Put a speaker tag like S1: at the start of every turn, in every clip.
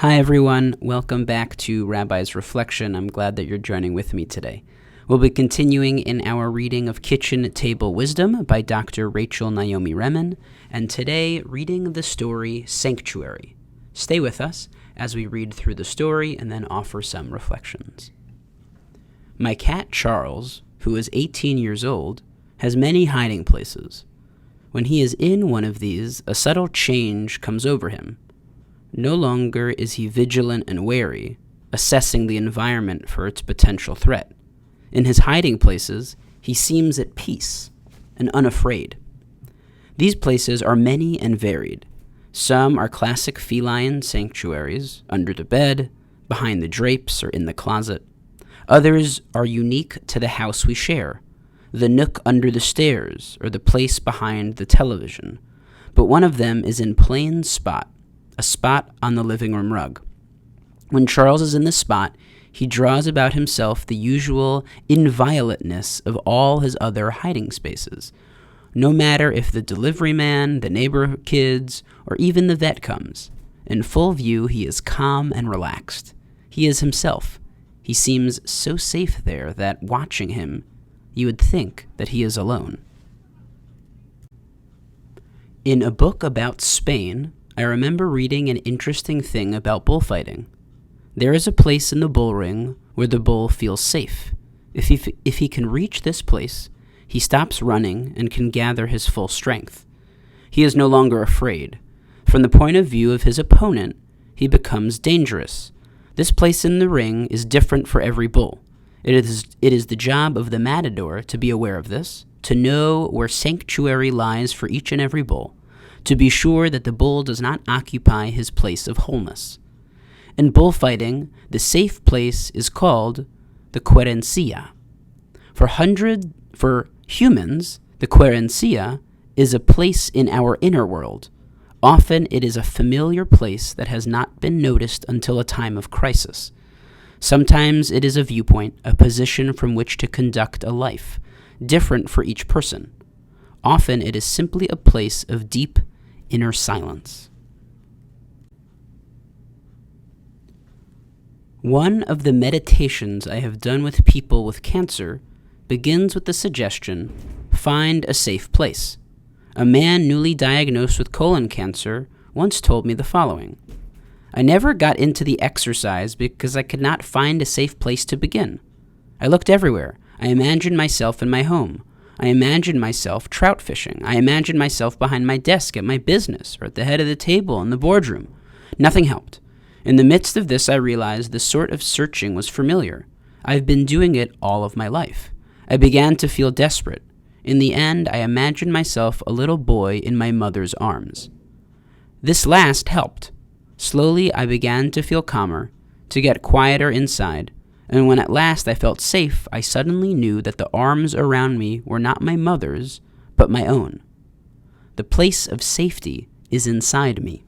S1: Hi everyone, welcome back to Rabbi's Reflection. I'm glad that you're joining with me today. We'll be continuing in our reading of Kitchen Table Wisdom by Dr. Rachel Naomi Remen, and today reading the story Sanctuary. Stay with us as we read through the story and then offer some reflections. My cat Charles, who is 18 years old, has many hiding places. When he is in one of these, a subtle change comes over him. No longer is he vigilant and wary, assessing the environment for its potential threat. In his hiding places, he seems at peace and unafraid. These places are many and varied. Some are classic feline sanctuaries, under the bed, behind the drapes, or in the closet. Others are unique to the house we share, the nook under the stairs, or the place behind the television. But one of them is in plain spot, a spot on the living room rug. When Charles is in this spot, he draws about himself the usual inviolateness of all his other hiding spaces. No matter if the delivery man, the neighbor kids, or even the vet comes, in full view he is calm and relaxed. He is himself. He seems so safe there that, watching him, you would think that he is alone. In a book about Spain, I remember reading an interesting thing about bullfighting. There is a place in the bull ring where the bull feels safe. If he can reach this place, he stops running and can gather his full strength. He is no longer afraid. From the point of view of his opponent, he becomes dangerous. This place in the ring is different for every bull. It is the job of the matador to be aware of this, to know where sanctuary lies for each and every bull, to be sure that the bull does not occupy his place of wholeness. In bullfighting, the safe place is called the querencia. For humans, the querencia is a place in our inner world. Often it is a familiar place that has not been noticed until a time of crisis. Sometimes it is a viewpoint, a position from which to conduct a life, different for each person. Often it is simply a place of deep inner silence. One of the meditations I have done with people with cancer begins with the suggestion, find a safe place. A man newly diagnosed with colon cancer once told me the following: I never got into the exercise because I could not find a safe place to begin. I looked everywhere. I imagined myself in my home. I imagined myself trout fishing. I imagined myself behind my desk at my business or at the head of the table in the boardroom. Nothing helped. In the midst of this, I realized the sort of searching was familiar. I've been doing it all of my life. I began to feel desperate. In the end, I imagined myself a little boy in my mother's arms. This last helped. Slowly, I began to feel calmer, to get quieter inside, and when at last I felt safe, I suddenly knew that the arms around me were not my mother's, but my own. The place of safety is inside me.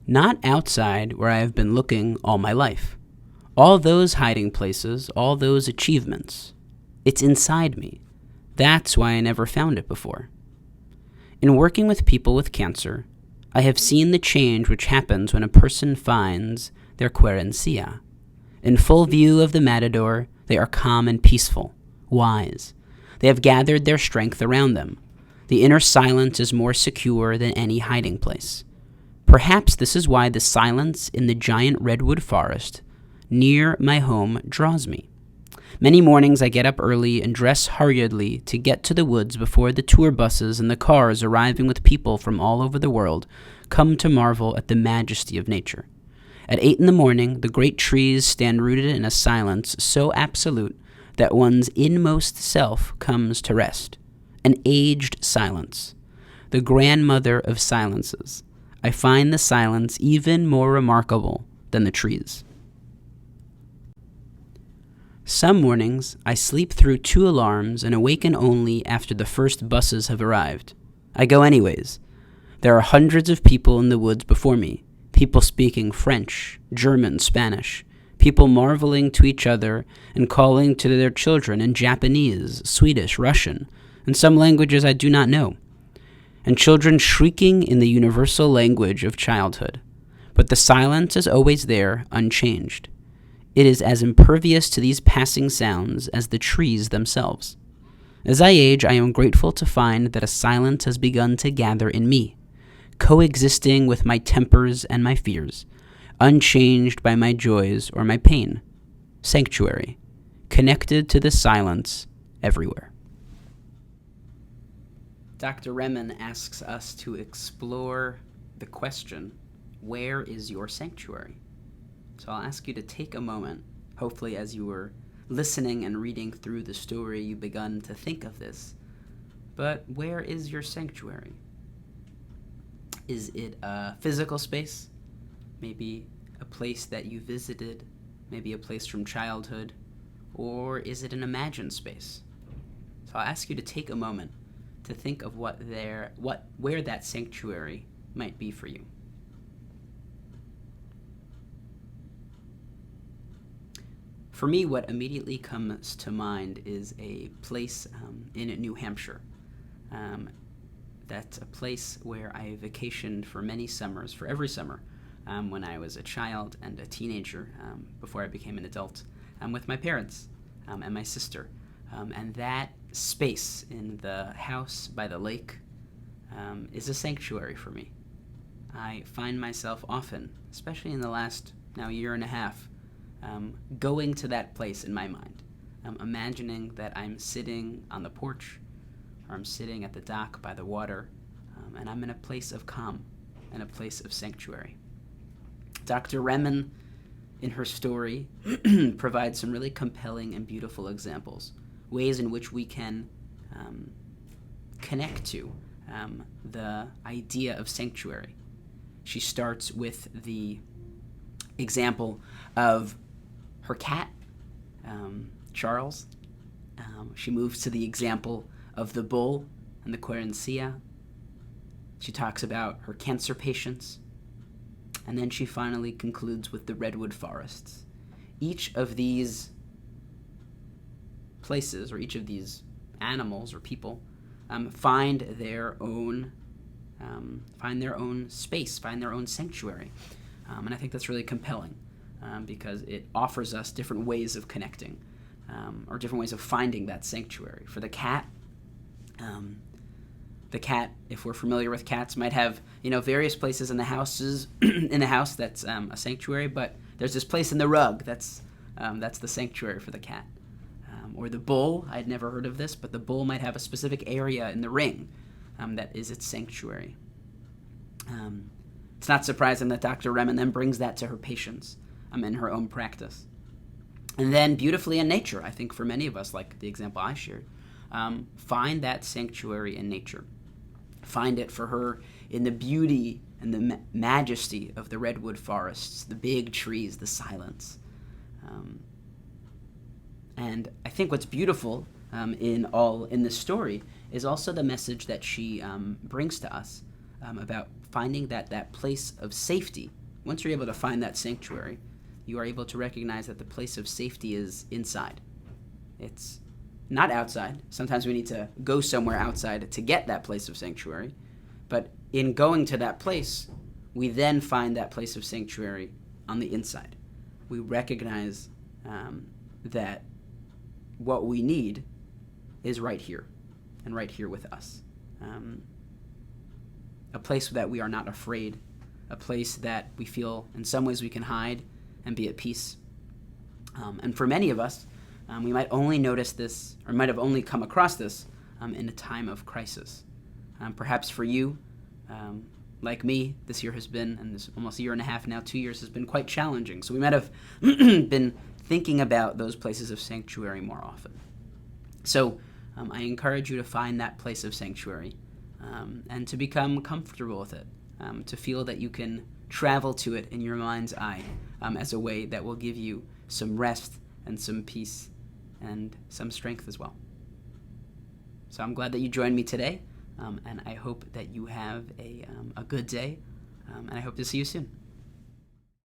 S1: Not outside where I have been looking all my life. All those hiding places, all those achievements. It's inside me. That's why I never found it before. In working with people with cancer, I have seen the change which happens when a person finds their querencia. In full view of the matador, they are calm and peaceful, wise. They have gathered their strength around them. The inner silence is more secure than any hiding place. Perhaps this is why the silence in the giant redwood forest near my home draws me. Many mornings I get up early and dress hurriedly to get to the woods before the tour buses and the cars arriving with people from all over the world come to marvel at the majesty of nature. At 8 a.m, the great trees stand rooted in a silence so absolute that one's inmost self comes to rest. An aged silence, the grandmother of silences. I find the silence even more remarkable than the trees. Some mornings, I sleep through 2 alarms and awaken only after the first buses have arrived. I go anyways. There are hundreds of people in the woods before me, people speaking French, German, Spanish, people marveling to each other and calling to their children in Japanese, Swedish, Russian, and some languages I do not know. and children shrieking in the universal language of childhood. But the silence is always there, unchanged. It is as impervious to these passing sounds as the trees themselves. As I age, I am grateful to find that a silence has begun to gather in me, coexisting with my tempers and my fears, unchanged by my joys or my pain. Sanctuary, connected to the silence everywhere. Dr. Remen asks us to explore the question, where is your sanctuary? So I'll ask you to take a moment, hopefully as you were listening and reading through the story, you begun to think of this. But where is your sanctuary? Is it a physical space? Maybe a place that you visited? Maybe a place from childhood? Or is it an imagined space? So I'll ask you to take a moment to think of where that sanctuary might be for you. For me, what immediately comes to mind is a place in New Hampshire. That's a place where I vacationed for many summers, for every summer, when I was a child and a teenager, before I became an adult, with my parents and my sister. And that space in the house by the lake is a sanctuary for me. I find myself often, especially in the last now year and a half, going to that place in my mind, imagining that I'm sitting on the porch or I'm sitting at the dock by the water, and I'm in a place of calm and a place of sanctuary. Dr. Remen, in her story, provides some really compelling and beautiful examples, ways in which we can connect to the idea of sanctuary. She starts with the example of her cat, Charles. She moves to the example of the bull and the querencia. She talks about her cancer patients. And then she finally concludes with the redwood forests. Each of these places, or each of these animals or people, find their own space, find their own sanctuary. And I think that's really compelling. Because it offers us different ways of connecting, or different ways of finding that sanctuary. For the cat, if we're familiar with cats, might have various places in the house that's a sanctuary. But there's this place in the rug that's the sanctuary for the cat. Or the bull, I'd never heard of this, but the bull might have a specific area in the ring that is its sanctuary. It's not surprising that Dr. Remen then brings that to her patients in her own practice. And then beautifully in nature, I think for many of us, like the example I shared, find that sanctuary in nature. Find it for her in the beauty and the majesty of the redwood forests, the big trees, the silence. And I think what's beautiful in this story is also the message that she brings to us about finding that place of safety. Once you're able to find that sanctuary, you are able to recognize that the place of safety is inside. It's not outside. Sometimes we need to go somewhere outside to get that place of sanctuary. But in going to that place, we then find that place of sanctuary on the inside. We recognize that what we need is right here, and right here with us. A place that we are not afraid, a place that we feel in some ways we can hide and be at peace. And for many of us, we might only notice this, or might have only come across this in a time of crisis. Perhaps for you, like me, this year has been, and this almost a year and a half now, 2 years, has been quite challenging. So we might have been thinking about those places of sanctuary more often. So I encourage you to find that place of sanctuary and to become comfortable with it, to feel that you can travel to it in your mind's eye as a way that will give you some rest and some peace and some strength as well. So I'm glad that you joined me today, and I hope that you have a good day, and I hope to see you soon.